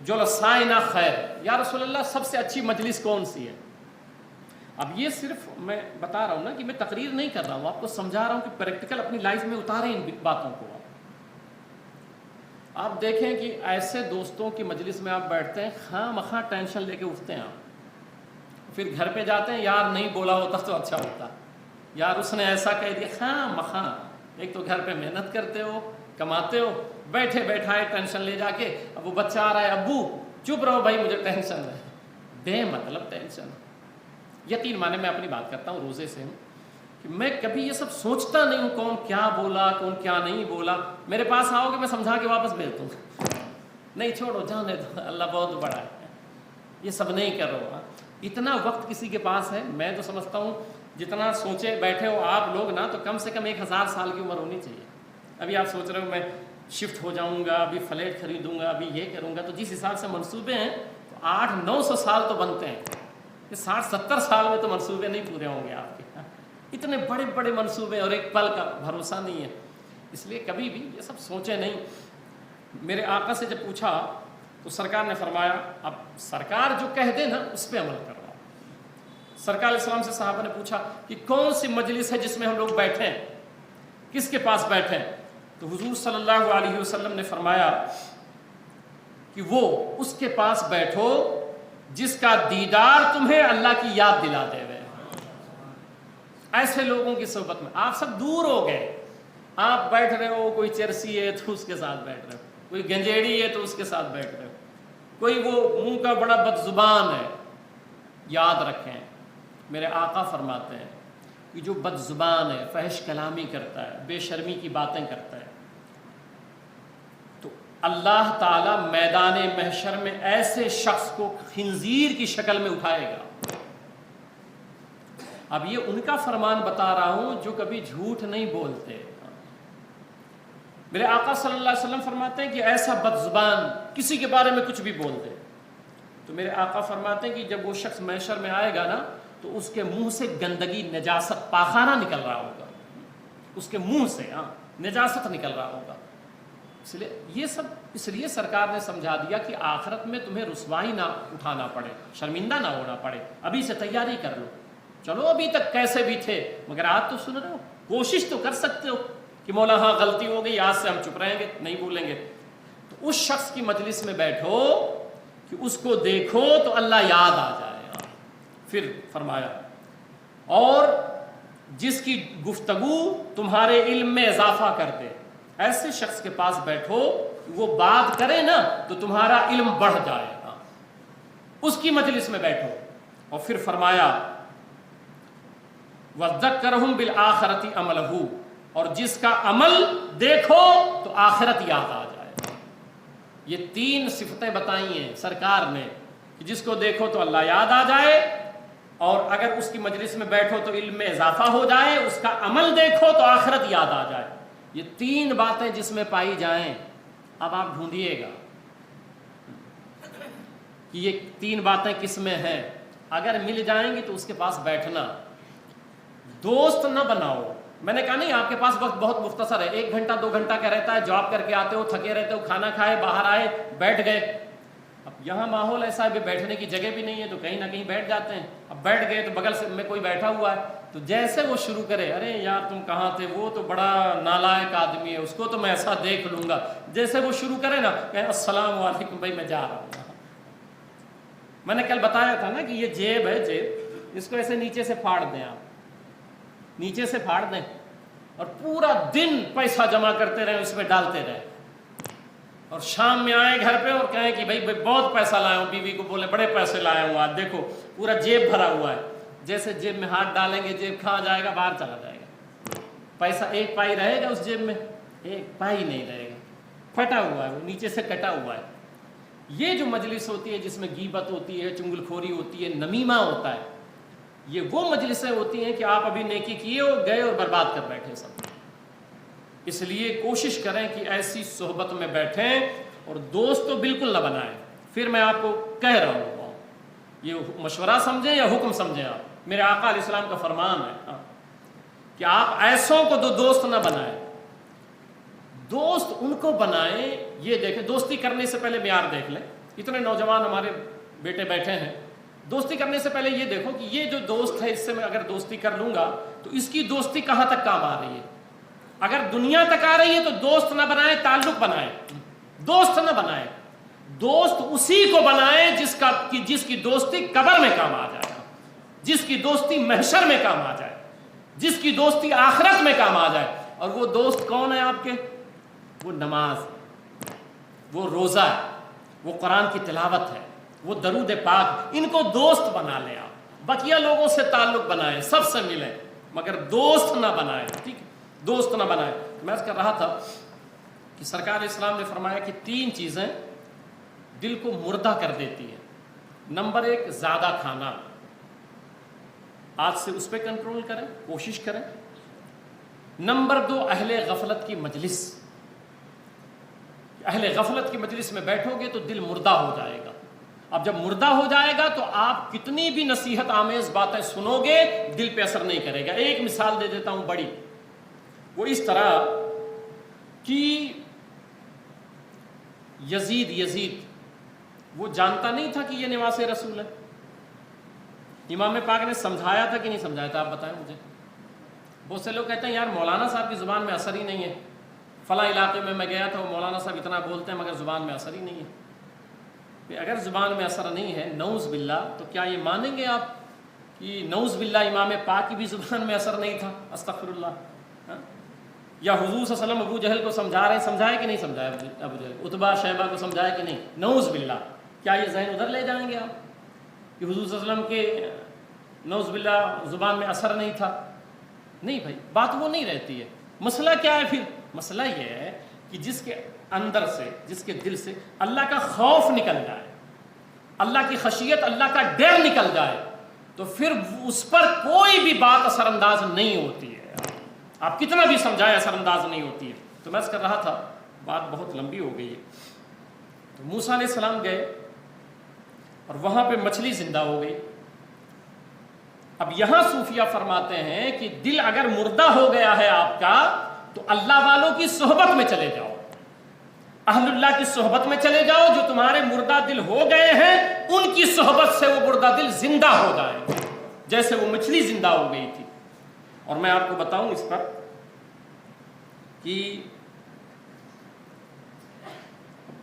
جلسائنا خیر، یا رسول اللہ سب سے اچھی مجلس کون سی ہے؟ اب یہ صرف میں بتا رہا ہوں نا کہ میں تقریر نہیں کر رہا ہوں، آپ کو سمجھا رہا ہوں کہ پریکٹیکل اپنی لائف میں اتاریں ان باتوں کو. آپ دیکھیں کہ ایسے دوستوں کی مجلس میں آپ بیٹھتے ہیں، خواہ مخواہ ٹینشن لے کے اٹھتے ہیں آپ، پھر گھر پہ جاتے ہیں یار نہیں بولا ہوتا تو اچھا ہوتا، یار اس نے ایسا کہہ دیا، خواہ مخواہ. ایک تو گھر پہ محنت کرتے ہو، کماتے ہو، بیٹھے بیٹھائے ٹینشن لے جا کے. اب وہ بچہ آ رہا ہے، ابو چپ رہو بھائی مجھے ٹینشن ہے، بے مطلب ٹینشن. یقین مانے میں اپنی بات کرتا ہوں، روزے سے ہوں کہ میں کبھی یہ سب سوچتا نہیں ہوں کون کیا بولا کون کیا نہیں بولا. میرے پاس آؤ گے میں سمجھا کے واپس بھیج دوں، نہیں چھوڑو جانے دو، اللہ بہت بڑا ہے، یہ سب نہیں کر رہا. اتنا وقت کسی کے پاس ہے؟ میں تو سمجھتا ہوں جتنا سوچے بیٹھے ہو آپ لوگ نا، تو کم سے کم 1000 سال کی عمر ہونی چاہیے. ابھی آپ سوچ رہے ہو میں شفٹ ہو جاؤں گا، ابھی فلیٹ خریدوں گا، ابھی یہ کروں گا، تو جس حساب سے منصوبے ہیں تو 800-900 سال تو بنتے ہیں. 60-70 سال میں تو منصوبے نہیں پورے ہوں گے آپ کے. اتنے بڑے بڑے منصوبے اور ایک پل کا بھروسہ نہیں ہے، اس لیے کبھی بھی یہ سب سوچے نہیں. میرے آقا سے جب پوچھا تو سرکار نے فرمایا، اب سرکار جو کہہ دے نا اس پہ عمل کر رہا. سرکار علیہ السلام سے صحابہ نے پوچھا کہ کون سی مجلس ہے جس میں ہم لوگ بیٹھے ہیں، کس کے پاس بیٹھے ہیں؟ تو حضور صلی اللہ علیہ وسلم نے فرمایا کہ وہ اس کے پاس بیٹھو جس کا دیدار تمہیں اللہ کی یاد دلا دے. ایسے لوگوں کی صحبت میں آپ سب دور ہو گئے، آپ بیٹھ رہے ہو، کوئی چرسی ہے تو اس کے ساتھ بیٹھ رہے ہو، کوئی گنجیڑی ہے تو اس کے ساتھ بیٹھ رہے ہو، کوئی وہ منہ کا بڑا بد زبان ہے. یاد رکھیں میرے آقا فرماتے ہیں کہ جو بد زبان ہے، فحش کلامی کرتا ہے، بے شرمی کی باتیں کرتا ہے، تو اللہ تعالی میدان محشر میں ایسے شخص کو خنزیر کی شکل میں اٹھائے گا. اب یہ ان کا فرمان بتا رہا ہوں جو کبھی جھوٹ نہیں بولتے. میرے آقا صلی اللہ علیہ وسلم فرماتے ہیں کہ ایسا بد زبان کسی کے بارے میں کچھ بھی بول دے، تو میرے آقا فرماتے ہیں کہ جب وہ شخص محشر میں آئے گا نا تو اس کے منہ سے گندگی، نجاست، پاخانہ نکل رہا ہوگا، اس کے منہ سے نجاست نکل رہا ہوگا. اس لیے سرکار نے سمجھا دیا کہ آخرت میں تمہیں رسوائی نہ اٹھانا پڑے، شرمندہ نہ ہونا پڑے، ابھی سے تیاری کر لو. چلو ابھی تک کیسے بھی تھے مگر آج تو سن رہے ہو، کوشش تو کر سکتے ہو کہ مولا ہاں غلطی ہو گئی، آج سے ہم چپ رہیں گے، نہیں بولیں گے. تو اس شخص کی مجلس میں بیٹھو کہ اس کو دیکھو تو اللہ یاد آ جائے. پھر فرمایا اور جس کی گفتگو تمہارے علم میں اضافہ کر دے، ایسے شخص کے پاس بیٹھو وہ بات کرے نا تو تمہارا علم بڑھ جائے گا، اس کی مجلس میں بیٹھو. اور پھر فرمایا وَذَكَّرَهُمْ بِالْآخِرَةِ عَمَلَهُ، اور جس کا عمل دیکھو تو آخرت یاد آ جائے. یہ 3 صفتیں بتائی ہیں سرکار نے کہ جس کو دیکھو تو اللہ یاد آ جائے، اور اگر اس کی مجلس میں بیٹھو تو علم میں اضافہ ہو جائے، اس کا عمل دیکھو تو آخرت یاد آ جائے. یہ 3 باتیں جس میں پائی جائیں، اب آپ ڈھونڈیے گا کہ یہ 3 باتیں کس میں ہیں. اگر مل جائیں گی تو اس کے پاس بیٹھنا. دوست نہ بناؤ. میں نے کہا نہیں آپ کے پاس وقت بہت مختصر ہے، 1 گھنٹہ 2 گھنٹہ کا رہتا ہے، جاب کر کے آتے ہو، تھکے رہتے ہو، کھانا کھائے باہر آئے بیٹھ گئے. اب یہاں ماحول ایسا ہے بیٹھنے کی جگہ بھی نہیں ہے تو کہیں نہ کہیں بیٹھ جاتے ہیں. اب بیٹھ گئے تو بغل سے میں کوئی بیٹھا ہوا ہے تو جیسے وہ شروع کرے، ارے یار تم کہاں تھے، وہ تو بڑا نالائق آدمی ہے، اس کو تو میں ایسا دیکھ لوں گا، جیسے وہ شروع کرے نا کہ السلام علیکم بھائی میں جا رہا ہوں. میں نے کل بتایا تھا نا کہ یہ جیب ہے، جیب اس کو ایسے نیچے سے پھاڑ دیں، آپ نیچے سے پھاڑ دیں اور پورا دن پیسہ جمع کرتے رہیں، اس میں ڈالتے رہیں، اور شام میں آئے گھر پہ اور کہیں کہ بھائی بہت پیسہ لایا ہوں، بیوی کو بولے بڑے پیسے لایا ہوں آج، دیکھو پورا جیب بھرا ہوا ہے. جیسے جیب میں ہاتھ ڈالیں گے جیب کھا جائے گا، باہر چلا جائے گا، پیسہ 1 پائی رہے گا اس جیب میں، 1 پائی نہیں رہے گا، پھٹا ہوا ہے، وہ نیچے سے کٹا ہوا ہے. یہ جو مجلس ہوتی ہے جس میں غیبت ہوتی ہے، چنگل خوری ہوتی ہے، نمیمہ ہوتا ہے، یہ وہ مجلسیں ہوتی ہیں کہ آپ ابھی نیکی کیے ہو گئے اور برباد کر بیٹھے سب. اس لیے کوشش کریں کہ ایسی صحبت میں بیٹھیں اور دوست تو بالکل نہ بنائیں. پھر میں آپ کو کہہ رہا ہوں، یہ مشورہ سمجھیں یا حکم سمجھیں آپ، میرے آقا علیہ السلام کا فرمان ہے کہ آپ ایسوں کو دوست نہ بنائیں، دوست ان کو بنائیں. یہ دیکھیں، دوستی کرنے سے پہلے معیار دیکھ لیں. اتنے نوجوان ہمارے بیٹے بیٹھے ہیں، دوستی کرنے سے پہلے یہ دیکھو کہ یہ جو دوست ہے اس سے میں اگر دوستی کر لوں گا تو اس کی دوستی کہاں تک کام آ رہی ہے. اگر دنیا تک آ رہی ہے تو دوست نہ بنائیں، تعلق بنائیں. دوست نہ بنائیں، دوست اسی کو بنائیں جس کی دوستی قبر میں کام آ جائے، جس کی دوستی محشر میں کام آ جائے، جس کی دوستی آخرت میں کام آ جائے. اور وہ دوست کون ہے آپ کے؟ وہ نماز، وہ روزہ ہے، وہ قرآن کی تلاوت ہے، وہ درود پاک. ان کو دوست بنا لیں آپ. بقیہ لوگوں سے تعلق بنائیں، سب سے ملیں، مگر دوست نہ بنائیں. ٹھیک ہے، دوست نہ بنائیں. میں کر رہا تھا کہ سرکار اسلام نے فرمایا کہ 3 چیزیں دل کو مردہ کر دیتی ہیں. نمبر 1 زیادہ کھانا. آج سے اس پہ کنٹرول کریں، کوشش کریں. نمبر 2 اہل غفلت کی مجلس. اہل غفلت کی مجلس میں بیٹھو گے تو دل مردہ ہو جائے گا. اب جب مردہ ہو جائے گا تو آپ کتنی بھی نصیحت آمیز باتیں سنو گے دل پہ اثر نہیں کرے گا. ایک مثال دے دیتا ہوں بڑی. وہ اس طرح کہ یزید وہ جانتا نہیں تھا کہ یہ نواس رسول ہے. امام پاک نے سمجھایا تھا کہ نہیں سمجھایا تھا؟ آپ بتائیں مجھے. بہت سے لوگ کہتے ہیں یار مولانا صاحب کی زبان میں اثر ہی نہیں ہے. فلاں علاقے میں گیا تھا، وہ مولانا صاحب اتنا بولتے ہیں مگر زبان میں اثر ہی نہیں ہے. اگر زبان میں اثر نہیں ہے نعوذ باللہ، تو کیا یہ مانیں گے آپ کہ نعوذ باللہ امام پاک کی بھی زبان میں اثر نہیں تھا؟ استغفر اللہ. یا حضور صلی اللہ علیہ وسلم ابو جہل کو سمجھائے کہ نہیں سمجھایا؟ ابو جہل عتبہ شیبہ کو سمجھایا کہ نہیں؟ نعوذ باللہ. کیا یہ ذہن ادھر لے جائیں گے آپ کہ حضور صلی اللہ علیہ وسلم کے نعوذ باللہ زبان میں اثر نہیں تھا؟ نہیں بھائی، بات وہ نہیں رہتی ہے. مسئلہ کیا ہے پھر؟ مسئلہ یہ ہے کہ جس کے اندر سے، جس کے دل سے اللہ کا خوف نکل جائے، اللہ کی خشیت، اللہ کا ڈر نکل جائے، تو پھر اس پر کوئی بھی بات اثر انداز نہیں ہوتی ہے. آپ کتنا بھی سمجھائیں اثر انداز نہیں ہوتی ہے. تو میں کر رہا تھا، بات بہت لمبی ہو گئی ہے. تو موسیٰ علیہ السلام گئے اور وہاں پہ مچھلی زندہ ہو گئی. اب یہاں صوفیہ فرماتے ہیں کہ دل اگر مردہ ہو گیا ہے آپ کا تو اللہ والوں کی صحبت میں چلے جاؤ، اہل اللہ کی صحبت میں چلے جاؤ. جو تمہارے مردہ دل ہو گئے ہیں ان کی صحبت سے وہ مردہ دل زندہ ہو جائے، جیسے وہ مچھلی زندہ ہو گئی تھی. اور میں آپ کو بتاؤں اس پر کہ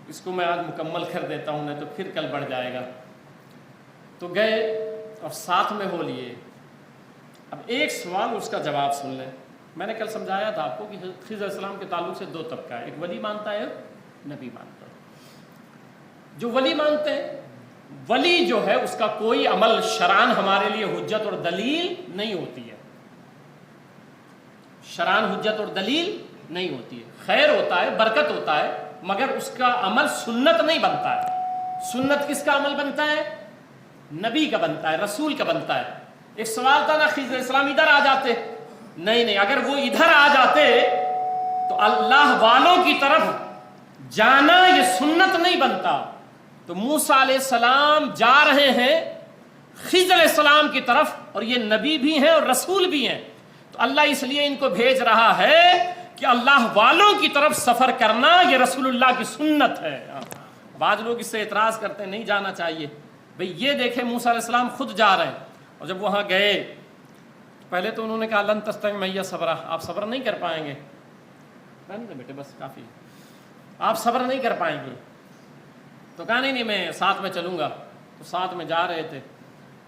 اس کو میں آج مکمل کر دیتا ہوں، نہیں تو پھر کل بڑھ جائے گا. تو گئے اور ساتھ میں ہو لیے. اب ایک سوال اس کا جواب سن لیں. میں نے کل سمجھایا تھا آپ کو کہ خضر علیہ السلام کے تعلق سے 2 طبقہ ہے، ایک ولی مانتا ہے، نبی مانتا ہے. جو ولی مانتے ہیں، ولی جو ہے اس کا کوئی عمل شرعاً ہمارے لیے حجت اور دلیل نہیں ہوتی ہے. شرعاً حجت اور دلیل نہیں ہوتی ہے. خیر ہوتا ہے، برکت ہوتا ہے، مگر اس کا عمل سنت نہیں بنتا ہے. سنت کس کا عمل بنتا ہے؟ نبی کا بنتا ہے، رسول کا بنتا ہے. ایک سوال تھا نا، خضر علیہ السلام ادھر آ جاتے. نہیں، اگر وہ ادھر آ جاتے تو اللہ والوں کی طرف جانا یہ سنت نہیں بنتا. تو موسیٰ علیہ السلام جا رہے ہیں خضر علیہ السلام کی طرف، اور یہ نبی بھی ہیں اور رسول بھی ہیں. تو اللہ اس لیے ان کو بھیج رہا ہے کہ اللہ والوں کی طرف سفر کرنا یہ رسول اللہ کی سنت ہے. بعض لوگ اس سے اعتراض کرتے ہیں نہیں جانا چاہیے. بھئی یہ دیکھیں موسیٰ علیہ السلام خود جا رہے ہیں، اور جب وہاں گئے پہلے تو انہوں نے کہا لن تستطیع معی صبرا، آپ صبر نہیں کر پائیں گے. بیٹے بس کافی، آپ صبر نہیں کر پائیں گے. تو کہا نہیں میں ساتھ میں چلوں گا. تو ساتھ میں جا رہے تھے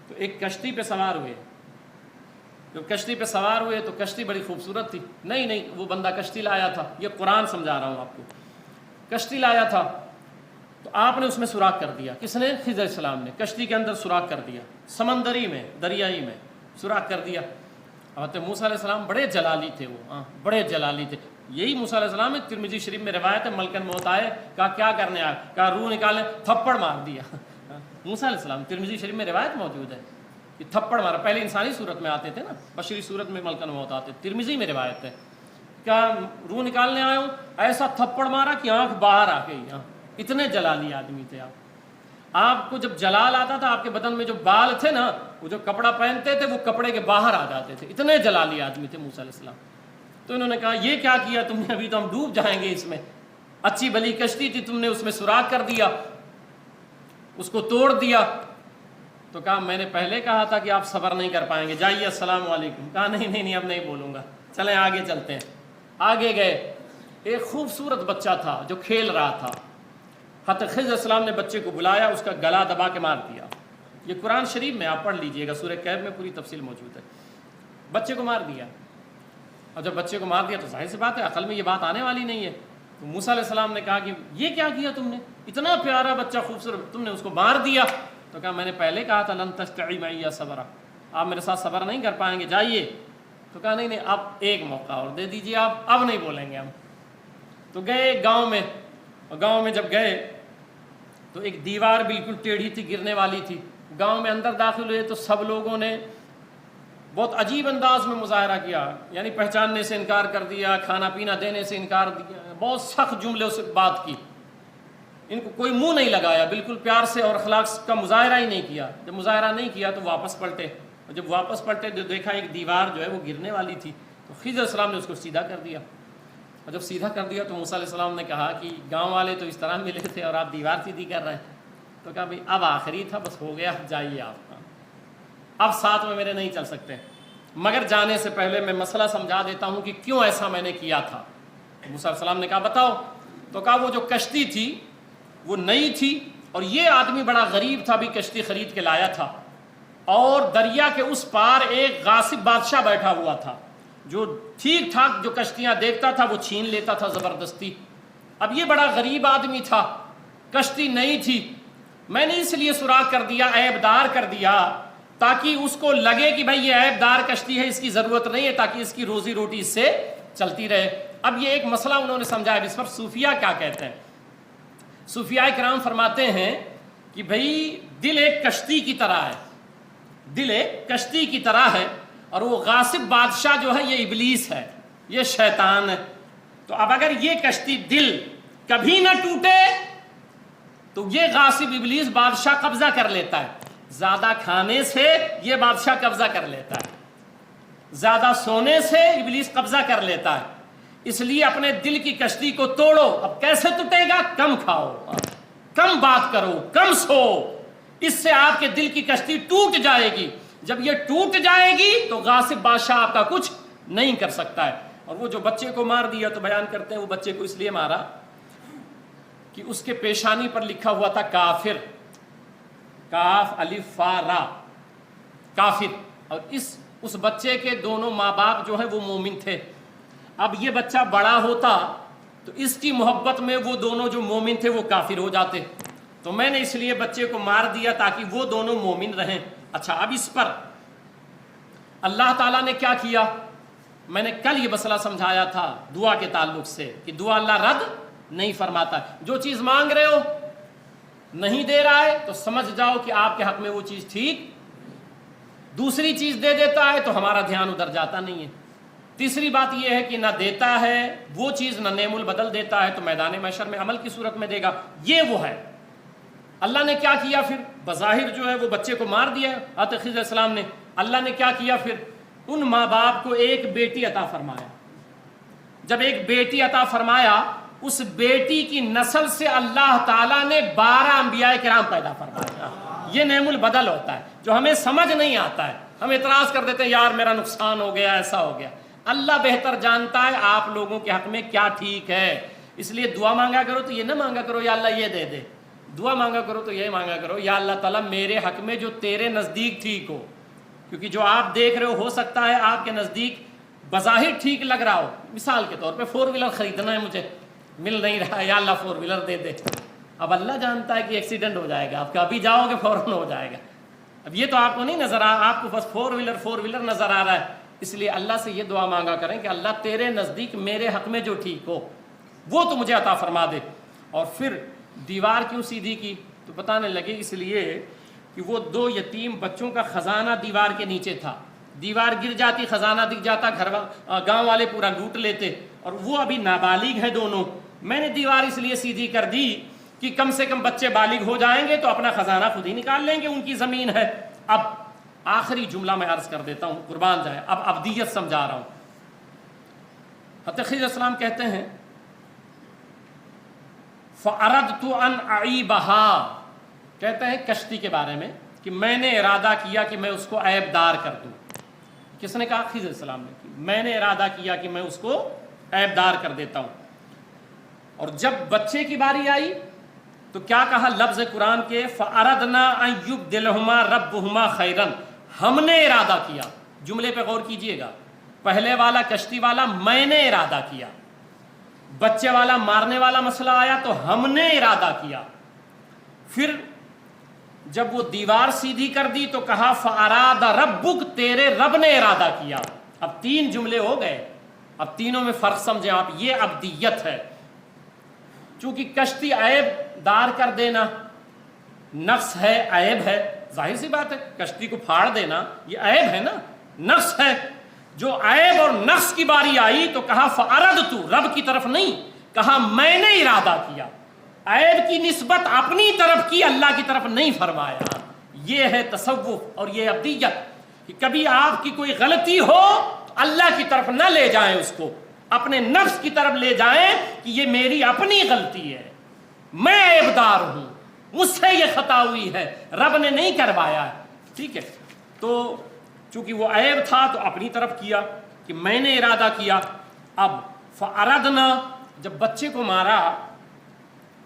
تو ایک کشتی پہ سوار ہوئے. جب کشتی پہ سوار ہوئے تو کشتی بڑی خوبصورت تھی. نہیں وہ بندہ کشتی لایا تھا، یہ قرآن سمجھا رہا ہوں آپ کو. کشتی لایا تھا تو آپ نے اس میں سوراخ کر دیا. کس نے؟ خضر علیہ السلام نے کشتی کے اندر سوراخ کر دیا، سمندری میں، دریائی میں سوراخ کر دیا. اب موسیٰ علیہ السلام بڑے جلالی تھے، وہ بڑے جلالی تھے. یہی موسیٰ علیہ السلام ہے، ترمذی شریف میں روایت ہے، ملکن موت آئے، کہا کیا کرنے آئے؟ کہا روح نکالے، تھپڑ مار دیا. موسیٰ علیہ السلام، ترمذی شریف میں روایت موجود ہے کہ تھپڑ مارا. پہلے انسانی صورت میں آتے تھے نا، بشری صورت میں ملکن موت آتے. ترمذی میں روایت ہے، کیا روح نکالنے آئے ہو، ایسا تھپڑ مارا کہ آنکھ باہر آ گئی. اتنے جلالی آدمی تھے آپ. آپ کو جب جلال آتا تھا آپ کے بدن میں جو بال تھے نا، وہ جو کپڑا پہنتے تھے وہ کپڑے کے باہر آ جاتے تھے، اتنے جلالی آدمی تھے موسیٰ علیہ السلام۔ تو انہوں نے کہا یہ کیا کیا تم نے، ابھی تو ہم ڈوب جائیں گے اس میں، اچھی بلی کشتی تھی تم نے اس میں سوراخ کر دیا، اس کو توڑ دیا۔ تو کہا میں نے پہلے کہا تھا کہ آپ صبر نہیں کر پائیں گے، جائیے السلام علیکم۔ کہا نہیں اب نہیں بولوں گا، چلیں آگے چلتے ہیں۔ آگے گئے، ایک خوبصورت بچہ تھا جو کھیل رہا تھا، حضرت خضر علیہ السلام نے بچے کو بلایا، اس کا گلا دبا کے مار دیا۔ یہ قرآن شریف میں آپ پڑھ لیجئے گا، سورہ کہف میں پوری تفصیل موجود ہے۔ بچے کو مار دیا، اور جب بچے کو مار دیا تو ظاہر سی بات ہے عقل میں یہ بات آنے والی نہیں ہے۔ تو موسیٰ علیہ السلام نے کہا کہ یہ کیا کیا تم نے، اتنا پیارا بچہ خوبصورت، تم نے اس کو مار دیا۔ تو کہا میں نے پہلے کہا تھا لن تستطیعوا معی صبرا، آپ میرے ساتھ صبر نہیں کر پائیں گے، جائیے۔ تو کہا نہیں اب ایک موقع اور دے دیجیے، آپ اب نہیں بولیں گے ہم۔ تو گئے گاؤں میں، اور گاؤں میں جب گئے تو ایک دیوار بالکل ٹیڑھی تھی، گرنے والی تھی۔ گاؤں میں اندر داخل ہوئے تو سب لوگوں نے بہت عجیب انداز میں مظاہرہ کیا، یعنی پہچاننے سے انکار کر دیا، کھانا پینا دینے سے انکار دیا، بہت سخت جملوں سے بات کی۔ ان کو کوئی منہ نہیں لگایا، بالکل پیار سے اور اخلاق کا مظاہرہ ہی نہیں کیا۔ جب مظاہرہ نہیں کیا تو واپس پلٹے، اور جب واپس پلٹے تو دیکھا ایک دیوار جو ہے وہ گرنے والی تھی۔ تو خضر علیہ السلام نے اس کو سیدھا کر دیا، اور جب سیدھا کر دیا تو موسیٰ علیہ السلام نے کہا کہ گاؤں والے تو اس طرح ملے تھے اور آپ دیوار سیدھی کر رہے ہیں۔ تو کہا بھائی اب آخری تھا، بس ہو گیا، جائیے آپ، اب ساتھ میں میرے نہیں چل سکتے، مگر جانے سے پہلے میں مسئلہ سمجھا دیتا ہوں کہ کیوں ایسا میں نے کیا تھا۔ موسیٰ علیہ السلام نے کہا بتاؤ۔ تو کہا وہ جو کشتی تھی وہ نئی تھی، اور یہ آدمی بڑا غریب تھا، بھی کشتی خرید کے لایا تھا، اور دریا کے اس پار ایک غاصب بادشاہ بیٹھا ہوا تھا جو ٹھیک ٹھاک جو کشتیاں دیکھتا تھا وہ چھین لیتا تھا زبردستی۔ اب یہ بڑا غریب آدمی تھا، کشتی نئی تھی، میں نے اس لیے سوراخ کر دیا، عیب دار کر دیا، تاکہ اس کو لگے کہ بھائی یہ عیب دار کشتی ہے، اس کی ضرورت نہیں ہے، تاکہ اس کی روزی روٹی اس سے چلتی رہے۔ اب یہ ایک مسئلہ انہوں نے سمجھا ہے، اس پر صوفیہ کیا کہتے ہیں۔ صوفیاء کرام فرماتے ہیں کہ بھئی دل ایک کشتی کی طرح ہے، دل ایک کشتی کی طرح ہے، اور وہ غاصب بادشاہ جو ہے یہ ابلیس ہے، یہ شیطان ہے۔ تو اب اگر یہ کشتی دل کبھی نہ ٹوٹے تو یہ غاصب ابلیس بادشاہ قبضہ کر لیتا ہے، زیادہ کھانے سے یہ بادشاہ قبضہ کر لیتا ہے، زیادہ سونے سے ابلیس قبضہ کر لیتا ہے۔ اس لیے اپنے دل کی کشتی کو توڑو۔ اب کیسے ٹوٹے گا؟ کم کھاؤ، کم بات کرو، کم سو، اس سے آپ کے دل کی کشتی ٹوٹ جائے گی۔ جب یہ ٹوٹ جائے گی تو غاصب بادشاہ آپ کا کچھ نہیں کر سکتا ہے۔ اور وہ جو بچے کو مار دیا تو بیان کرتے ہیں وہ بچے کو اس لیے مارا کہ اس کے پیشانی پر لکھا ہوا تھا کافر، کاف الف فا را، کافر، اور اس بچے کے دونوں ماں باپ جو ہیں وہ مومن تھے۔ اب یہ بچہ بڑا ہوتا تو اس کی محبت میں وہ دونوں جو مومن تھے وہ کافر ہو جاتے، تو میں نے اس لیے بچے کو مار دیا تاکہ وہ دونوں مومن رہیں۔ اچھا، اب اس پر اللہ تعالیٰ نے کیا کیا؟ میں نے کل یہ مسئلہ سمجھایا تھا دعا کے تعلق سے کہ دعا اللہ رد نہیں فرماتا۔ جو چیز مانگ رہے ہو نہیں دے رہا ہے تو سمجھ جاؤ کہ آپ کے حق میں وہ چیز ٹھیک، دوسری چیز دے دیتا ہے تو ہمارا دھیان ادھر جاتا نہیں ہے۔ تیسری بات یہ ہے کہ نہ دیتا ہے وہ چیز، نہ نعم البدل دیتا ہے تو میدان محشر میں عمل کی صورت میں دے گا، یہ وہ ہے۔ اللہ نے کیا کیا پھر؟ بظاہر جو ہے وہ بچے کو مار دیا حضرت خضر علیہ السلام نے۔ اللہ نے کیا کیا پھر؟ ان ماں باپ کو ایک بیٹی عطا فرمایا۔ جب ایک بیٹی عطا فرمایا، اس بیٹی کی نسل سے اللہ تعالیٰ نے 12 انبیاء کرام پیدا فرمایا۔ یہ نعم البدل ہوتا ہے جو ہمیں سمجھ نہیں آتا ہے، ہم اعتراض کر دیتے ہیں یار میرا نقصان ہو گیا، ایسا ہو گیا۔ اللہ بہتر جانتا ہے آپ لوگوں کے حق میں کیا ٹھیک ہے، اس لیے دعا مانگا کرو تو یہ نہ مانگا کرو یا اللہ یہ دے دے، دعا مانگا کرو تو یہ مانگا کرو یا اللہ تعالیٰ میرے حق میں جو تیرے نزدیک ٹھیک ہو، کیونکہ جو آپ دیکھ رہے ہو سکتا ہے آپ کے نزدیک بظاہر ٹھیک لگ رہا ہو۔ مثال کے طور پہ 4 ویلر خریدنا ہے مجھے، مل نہیں رہا ہے، یا اللہ 4 ویلر دے دے۔ اب اللہ جانتا ہے کہ ایکسیڈنٹ ہو جائے گا، آپ ابھی جاؤ گے فوراً ہو جائے گا۔ اب یہ تو آپ کو نہیں نظر آپ کو بس 4 ویلر نظر آ رہا ہے، اس لیے اللہ سے یہ دعا مانگا کریں کہ اللہ تیرے نزدیک میرے حق میں جو ٹھیک ہو وہ تو مجھے عطا فرما دے۔ اور پھر دیوار کیوں سیدھی کی تو بتانے لگے اس لیے کہ وہ 2 یتیم بچوں کا خزانہ دیوار کے نیچے تھا، دیوار گر جاتی خزانہ دکھ جاتا، گاؤں والے پورا لوٹ لیتے، اور وہ ابھی نابالغ ہے دونوں۔ میں نے دیوار اس لیے سیدھی کر دی کہ کم سے کم بچے بالغ ہو جائیں گے تو اپنا خزانہ خود ہی نکال لیں گے، ان کی زمین ہے۔ اب آخری جملہ میں عرض کر دیتا ہوں، قربان جائے، اب ابدیت سمجھا رہا ہوں۔ حضرت خضر علیہ السلام کہتے ہیں فَأَرَدْتُ أَنْ أَعِيبَهَا، کہتے ہیں کشتی کے بارے میں کہ میں نے ارادہ کیا کہ میں اس کو عیب دار کر دوں۔ کس نے کہا؟ خضر علیہ السلام نے، میں نے ارادہ کیا کہ میں اس کو عیب دار کر دیتا ہوں۔ اور جب بچے کی باری آئی تو کیا کہا؟ لفظ قرآن کے فَأَرَدْنَا أَن يُبْدِلَهُمَا رَبُّهُمَا خَيْرًا، ہم نے ارادہ کیا۔ جملے پہ غور کیجئے گا، پہلے والا کشتی والا میں نے ارادہ کیا، بچے والا مارنے والا مسئلہ آیا تو ہم نے ارادہ کیا۔ پھر جب وہ دیوار سیدھی کر دی تو کہا فَأَرَادَ رَبُّكَ، تیرے رب نے ارادہ کیا۔ اب تین جملے ہو گئے، اب تینوں میں فرق سمجھیں آپ، یہ ابدیت ہے۔ چونکہ کشتی عیب دار کر دینا نقص ہے، عیب ہے، ظاہر سی بات ہے، کشتی کو پھاڑ دینا یہ عیب ہے نا، نقص ہے۔ جو عیب اور نقص کی باری آئی تو کہا فَأَرَدْتُ، رب کی طرف نہیں، کہا میں نے ارادہ کیا۔ عیب کی نسبت اپنی طرف کی، اللہ کی طرف نہیں فرمایا۔ یہ ہے تصوف اور یہ ابدیت، کہ کبھی آپ کی کوئی غلطی ہو تو اللہ کی طرف نہ لے جائیں، اس کو اپنے نفس کی طرف لے جائیں کہ یہ میری اپنی غلطی ہے، میں عیب دار ہوں، مجھ سے یہ خطا ہوئی ہے، رب نے نہیں کروایا ہے۔ ٹھیک ہے، تو چونکہ وہ عیب تھا تو اپنی طرف کیا کہ میں نے ارادہ کیا۔ اب فَأَرَدْنَا، جب بچے کو مارا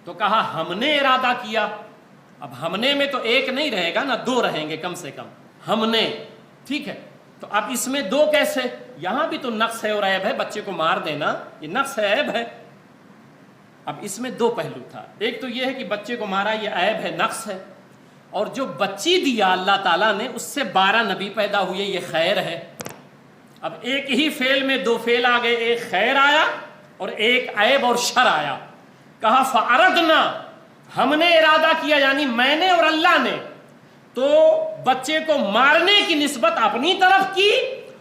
تو کہا ہم نے ارادہ کیا۔ اب ہم نے میں تو ایک نہیں رہے گا نا، دو رہیں گے کم سے کم، ہم نے۔ ٹھیک ہے، تو اب اس میں دو کیسے؟ یہاں بھی تو نقص ہے اور عیب ہے، بچے کو مار دینا یہ نقص ہے، عیب ہے۔ اب اس میں دو پہلو تھا، ایک تو یہ ہے کہ بچے کو مارا یہ عیب ہے، نقص ہے، اور جو بچی دیا اللہ تعالیٰ نے اس سے 12 نبی پیدا ہوئے، یہ خیر ہے۔ اب ایک ہی فعل میں دو فعل آ گئے، ایک خیر آیا اور ایک عیب اور شر آیا۔ کہا فَأَرَدْنَا، ہم نے ارادہ کیا، یعنی میں نے اور اللہ نے، تو بچے کو مارنے کی نسبت اپنی طرف کی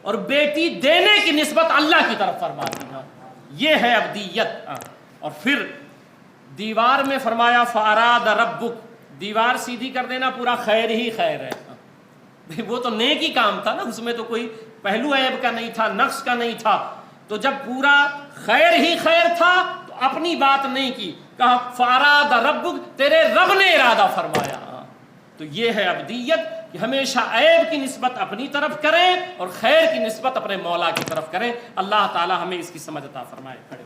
اور بیٹی دینے کی نسبت اللہ کی طرف فرما دی۔ یہ ہے ابدیت۔ اور پھر دیوار میں فرمایا فَأَرَادَ رَبُّكَ، دیوار سیدھی کر دینا پورا خیر ہی خیر ہے، وہ تو نیکی کام تھا نا، اس میں تو کوئی پہلو عیب کا نہیں تھا، نقص کا نہیں تھا۔ تو جب پورا خیر ہی خیر تھا تو اپنی بات نہیں کی، کہا فَأَرَادَ رَبُّكَ، تیرے رب نے ارادہ فرمایا۔ تو یہ ہے ابدیت کہ ہمیشہ عیب کی نسبت اپنی طرف کریں اور خیر کی نسبت اپنے مولا کی طرف کریں۔ اللہ تعالی ہمیں اس کی سمجھ عطا فرمائے۔ کھڑے